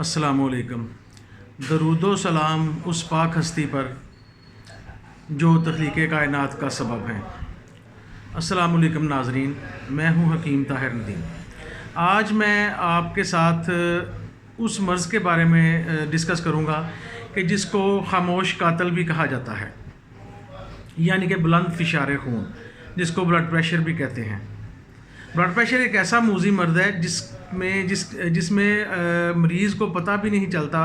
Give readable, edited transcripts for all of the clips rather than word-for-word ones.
السلام علیکم۔ درود و سلام اس پاک ہستی پر جو تخلیق کائنات کا سبب ہے۔ السلام علیکم ناظرین، میں ہوں حکیم طاہر ندیم۔ آج میں آپ کے ساتھ اس مرض کے بارے میں ڈسکس کروں گا کہ جس کو خاموش قاتل بھی کہا جاتا ہے، یعنی کہ بلند فشار خون، جس کو بلڈ پریشر بھی کہتے ہیں۔ بلڈ پریشر ایک ایسا موذی مرض ہے جس میں مریض کو پتہ بھی نہیں چلتا،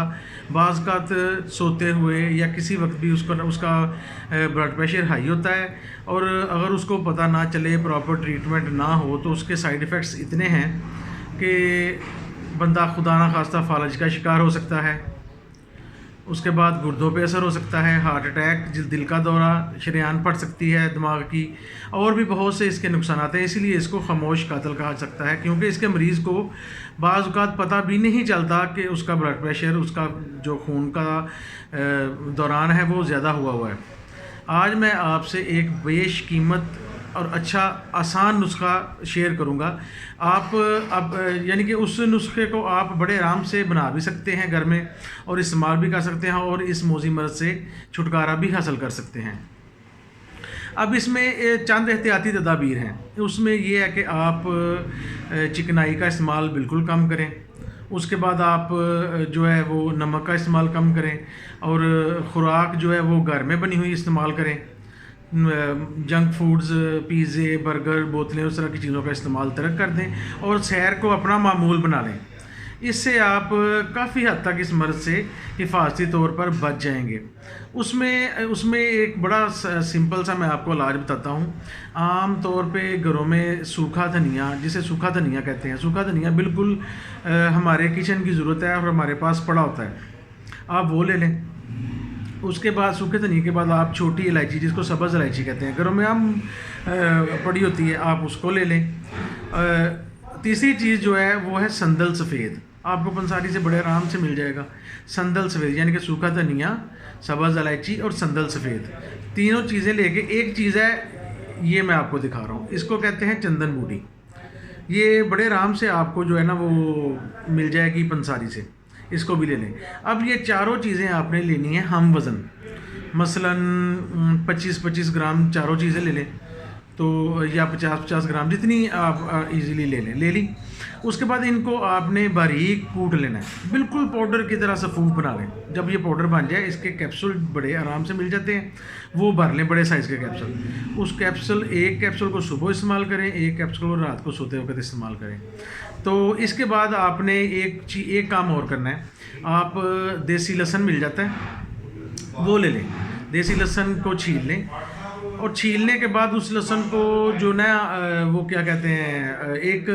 بعض اوقات سوتے ہوئے یا کسی وقت بھی اس کا بلڈ پریشر ہائی ہوتا ہے، اور اگر اس کو پتہ نہ چلے، پراپر ٹریٹمنٹ نہ ہو تو اس کے سائیڈ ایفیکٹس اتنے ہیں کہ بندہ خدا نہ خواستہ فالج کا شکار ہو سکتا ہے۔ اس کے بعد گردوں پہ اثر ہو سکتا ہے، ہارٹ اٹیک، دل کا دورہ، شریان پھٹ سکتی ہے دماغ کی، اور بھی بہت سے اس کے نقصانات ہیں۔ اسی لیے اس کو خاموش قاتل کہا سکتا ہے، کیونکہ اس کے مریض کو بعض اوقات پتہ بھی نہیں چلتا کہ اس کا بلڈ پریشر، اس کا جو خون کا دوران ہے وہ زیادہ ہوا ہے۔ آج میں آپ سے ایک بیش قیمت اور اچھا آسان نسخہ شیئر کروں گا۔ آپ یعنی کہ اس نسخے کو آپ بڑے آرام سے بنا بھی سکتے ہیں گھر میں، اور استعمال بھی کر سکتے ہیں، اور اس موذی مرض سے چھٹکارا بھی حاصل کر سکتے ہیں۔ اب اس میں چند احتیاطی تدابیر ہیں۔ اس میں یہ ہے کہ آپ چکنائی کا استعمال بالکل کم کریں۔ اس کے بعد آپ جو ہے وہ نمک کا استعمال کم کریں، اور خوراک جو ہے وہ گھر میں بنی ہوئی استعمال کریں۔ جنک فوڈز، پیزے، برگر، بوتلیں، اس طرح کی چیزوں کا استعمال ترک کر دیں، اور سیر کو اپنا معمول بنا لیں۔ اس سے آپ کافی حد تک اس مرض سے حفاظتی طور پر بچ جائیں گے۔ اس میں ایک بڑا سمپل سا میں آپ کو علاج بتاتا ہوں۔ عام طور پہ گھروں میں سوکھا دھنیا، جسے سوکھا دھنیا کہتے ہیں، سوکھا دھنیا بالکل ہمارے کچن کی ضرورت ہے اور ہمارے پاس پڑا ہوتا ہے، آپ وہ لے لیں۔ اس کے بعد سوکھے دھنیا کے بعد آپ چھوٹی الائچی، جس کو سبز الائچی کہتے ہیں، گھروں میں عام پڑی ہوتی ہے، آپ اس کو لے لیں۔ تیسری چیز جو ہے وہ ہے سندل سفید، آپ کو پنساری سے بڑے آرام سے مل جائے گا۔ سندل سفید یعنی کہ سوکھا دھنیا، سبز الائچی اور سندل سفید، تینوں چیزیں لے کے، ایک چیز ہے یہ میں آپ کو دکھا رہا ہوں، اس کو کہتے ہیں چندن بوٹی۔ یہ بڑے آرام سے آپ کو جو ہے نا وہ مل جائے گی پنساری سے، اس کو بھی لے لیں۔ اب یہ چاروں چیزیں آپ نے لینی ہیں ہم وزن، مثلاً 25 گرام چاروں چیزیں لے لیں، تو یا 50 گرام، جتنی آپ ایزیلی لے لی۔ اس کے بعد ان کو آپ نے باریک کوٹ لینا ہے، بالکل پاؤڈر کی طرح سفوف بنا لیں۔ جب یہ پاؤڈر بن جائے، اس کے کیپسول بڑے آرام سے مل جاتے ہیں، وہ بھر لیں بڑے سائز کے کیپسول۔ ایک کیپسول کو صبح استعمال کریں، ایک کیپسول کو رات کو سوتے وقت استعمال کریں۔ تو اس کے بعد آپ نے ایک کام اور کرنا ہے، آپ دیسی لہسن مل جاتا ہے، وہ لے لیں۔ دیسی لہسن کو چھیل لیں، اور چھیلنے کے بعد اس لہسن کو جو نا وہ کیا کہتے ہیں، ایک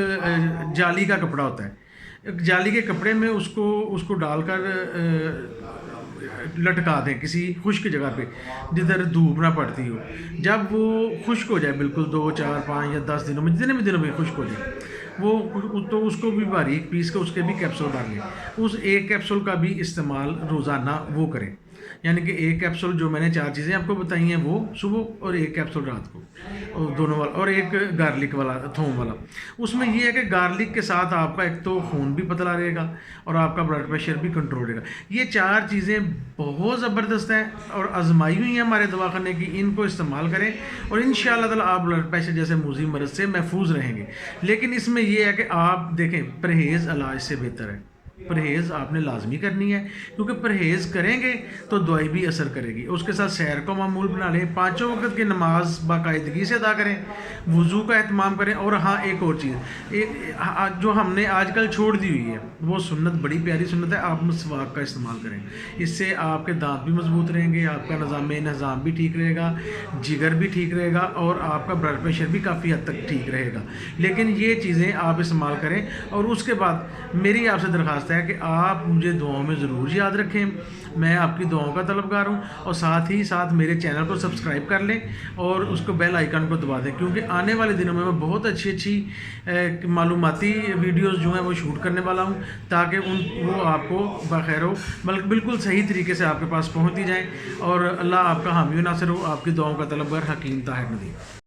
جالی کا کپڑا ہوتا ہے، ایک جالی کے کپڑے میں اس کو ڈال کر لٹکا دیں کسی خشک جگہ پہ جدھر دھوپ نہ پڑتی ہو۔ جب وہ خشک ہو جائے بالکل 2، 4، 5 یا 10 دنوں میں، جتنے بھی دنوں میں خشک ہو جائے، تو اس کو بھی باریک پیس کے اس کے بھی کیپسول ڈال لیں۔ اس ایک کیپسول کا بھی استعمال روزانہ وہ کریں، یعنی کہ ایک کیپسول جو میں نے 4 چیزیں آپ کو بتائی ہیں وہ صبح، اور ایک کیپسول رات کو، اور دونوں والا، اور ایک گارلک والا، تھوم والا۔ اس میں یہ ہے کہ گارلک کے ساتھ آپ کا ایک تو خون بھی پتلا رہے گا، اور آپ کا بلڈ پریشر بھی کنٹرول رہے گا۔ یہ 4 چیزیں بہت زبردست ہیں اور آزمائی ہوئی ہیں ہمارے دواخانے کی، ان کو استعمال کریں، اور انشاءاللہ تعالی آپ بلڈ پریشر جیسے موذی مرض سے محفوظ رہیں گے۔ لیکن اس میں یہ ہے کہ آپ دیکھیں، پرہیز علاج سے بہتر ہے۔ پرہیز آپ نے لازمی کرنی ہے، کیونکہ پرہیز کریں گے تو دوائی بھی اثر کرے گی۔ اس کے ساتھ سیر کو معمول بنا لیں، 5 وقت کی نماز باقاعدگی سے ادا کریں، وضو کا اہتمام کریں، اور ہاں ایک اور چیز جو ہم نے آج کل چھوڑ دی ہوئی ہے، وہ سنت بڑی پیاری سنت ہے، آپ مسواک کا استعمال کریں۔ اس سے آپ کے دانت بھی مضبوط رہیں گے، آپ کا نظام بھی ٹھیک رہے گا، جگر بھی ٹھیک رہے گا، اور آپ کا بلڈ پریشر بھی کافی حد تک ٹھیک رہے گا۔ لیکن یہ چیزیں آپ استعمال کریں، اور اس کے بعد میری آپ سے درخواست ہے کہ آپ مجھے دعاؤں میں ضرور یاد رکھیں۔ میں آپ کی دعاؤں کا طلبگار ہوں، اور ساتھ ہی ساتھ میرے چینل کو سبسکرائب کر لیں، اور اس کو بیل آئیکن کو دبا دیں، کیونکہ آنے والے دنوں میں بہت اچھی معلوماتی ویڈیوز جو ہیں وہ شوٹ کرنے والا ہوں، تاکہ وہ آپ کو بخیر ہو، بلکہ بالکل صحیح طریقے سے آپ کے پاس پہنچتی جائیں، اور اللہ آپ کا حامی و ناصر ہو۔ آپ کی دعاؤں کا طلبگار حکیم طاہر ندیم۔